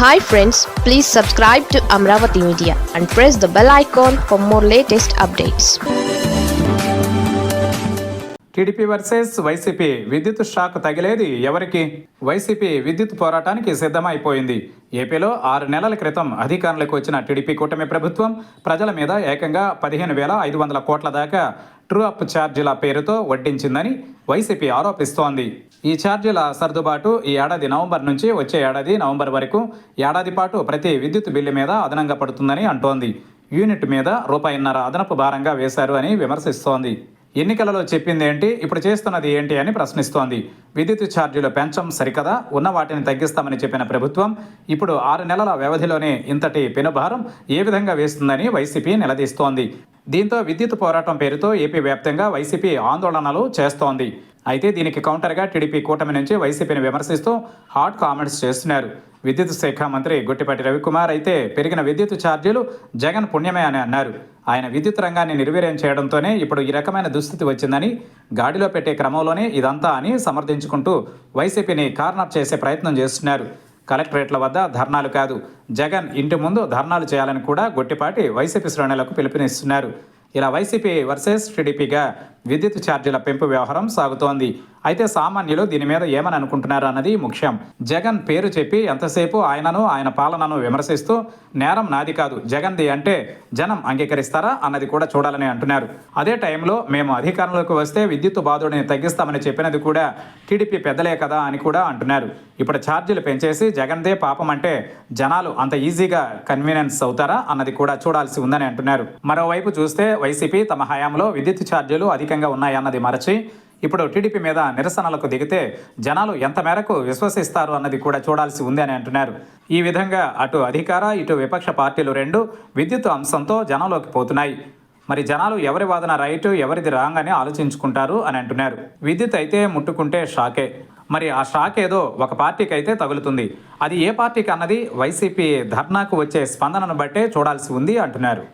Hi friends, please subscribe to Amravati Media and press the bell icon for more latest updates. TDP versus YCP విద్యుత్ shock తగిలేది ఎవరికి? YCP విద్యుత్ పోరాటానికి సిద్ధమైపోయింది. ఏపీలో 6 నెలల క్రితం అధికారంలోకి వచ్చిన టీడీపీ కూటమి ప్రభుత్వం ప్రజల మీద ఏకంగా 15,500 కోట్ల దాకా ట్రూ అప్ ఛార్జీల పేరుతో వడ్డించిందని వైసీపీ ఆరోపిస్తోంది. ఈ ఛార్జీల సర్దుబాటు ఈ ఏడాది నవంబర్ నుంచి వచ్చే ఏడాది నవంబర్ వరకు ఏడాది పాటు ప్రతి విద్యుత్ బిల్లు మీద అదనంగా పడుతుందని అంటోంది. యూనిట్ మీద ₹1.5 అదనపు భారంగా వేశారు అని విమర్శిస్తోంది. ఎన్నికలలో చెప్పింది ఏంటి, ఇప్పుడు చేస్తున్నది ఏంటి అని ప్రశ్నిస్తోంది. విద్యుత్ ఛార్జీలు పెంచం సరికదా, ఉన్న వాటిని తగ్గిస్తామని చెప్పిన ప్రభుత్వం ఇప్పుడు 6 నెలల వ్యవధిలోనే ఇంతటి పెనుభారం ఏ విధంగా వేస్తుందని వైసీపీ నిలదీస్తోంది. దీంతో విద్యుత్ పోరాటం పేరుతో ఏపీ వ్యాప్తంగా వైసీపీ ఆందోళనలు చేస్తోంది. అయితే దీనికి కౌంటర్గా టీడీపీ కూటమి నుంచి వైసీపీని విమర్శిస్తూ హాట్ కామెంట్స్ చేస్తున్నారు. విద్యుత్ శాఖ మంత్రి గొట్టిపాటి రవికుమార్ అయితే పెరిగిన విద్యుత్ ఛార్జీలు జగన్ పుణ్యమే అని అన్నారు. ఆయన విద్యుత్ రంగాన్ని నిర్వీర్యం చేయడంతోనే ఇప్పుడు ఈ రకమైన దుస్థితి వచ్చిందని, గాడిలో పెట్టే క్రమంలోనే ఇదంతా అని సమర్థించుకుంటూ వైసీపీని కార్నర్ చేసే ప్రయత్నం చేస్తున్నారు. కలెక్టరేట్ల వద్ద ధర్నాలు కాదు, జగన్ ఇంటి ముందు ధర్నాలు చేయాలని కూడా గొట్టిపాటి వైసీపీ శ్రేణులకు పిలుపునిస్తున్నారు. ఇలా వైసీపీ వర్సెస్ టీడీపీగా విద్యుత్ ఛార్జీల పెంపు వ్యవహారం సాగుతోంది. అయితే సామాన్యులు దీని మీద ఏమని అనుకుంటున్నారు అన్నది ముఖ్యం. జగన్ పేరు చెప్పి ఎంతసేపు ఆయనను ఆయన పాలనను విమర్శిస్తూ నేరం నాది కాదు, జగన్ది అంటే జనం అంగీకరిస్తారా అన్నది కూడా చూడాలని అంటున్నారు. అదే టైంలో మేము అధికారంలోకి వస్తే విద్యుత్ బాధుడిని తగ్గిస్తామని చెప్పినది కూడా టీడీపీ పెద్దలే కదా అని కూడా అంటున్నారు. ఇప్పుడు ఛార్జీలు పెంచేసి జగన్దే పాపం అంటే జనాలు అంత ఈజీగా కన్వీనియన్స్ అవుతారా అన్నది కూడా చూడాల్సి ఉందని అంటున్నారు. మరోవైపు చూస్తే వైసీపీ తమ హయాంలో విద్యుత్ ఛార్జీలు అధికంగా ఉన్నాయన్నది మరచి ఇప్పుడు టీడీపీ మీద నిరసనలకు దిగితే జనాలు ఎంత మేరకు విశ్వసిస్తారు అన్నది కూడా చూడాల్సి ఉంది అని అంటున్నారు. ఈ విధంగా అటు అధికార ఇటు విపక్ష పార్టీలు రెండు విద్యుత్ అంశంతో జనంలోకి పోతున్నాయి. మరి జనాలు ఎవరి వాదన రైటు ఎవరిది రాంగ్ అని ఆలోచించుకుంటారు అని అంటున్నారు. విద్యుత్ అయితే ముట్టుకుంటే షాకే. మరి ఆ షాక్ ఏదో ఒక పార్టీకి అయితే తగులుతుంది. అది ఏ పార్టీకి అన్నది వైసీపీ ధర్నాకు వచ్చే స్పందనను బట్టే చూడాల్సి ఉంది అంటున్నారు.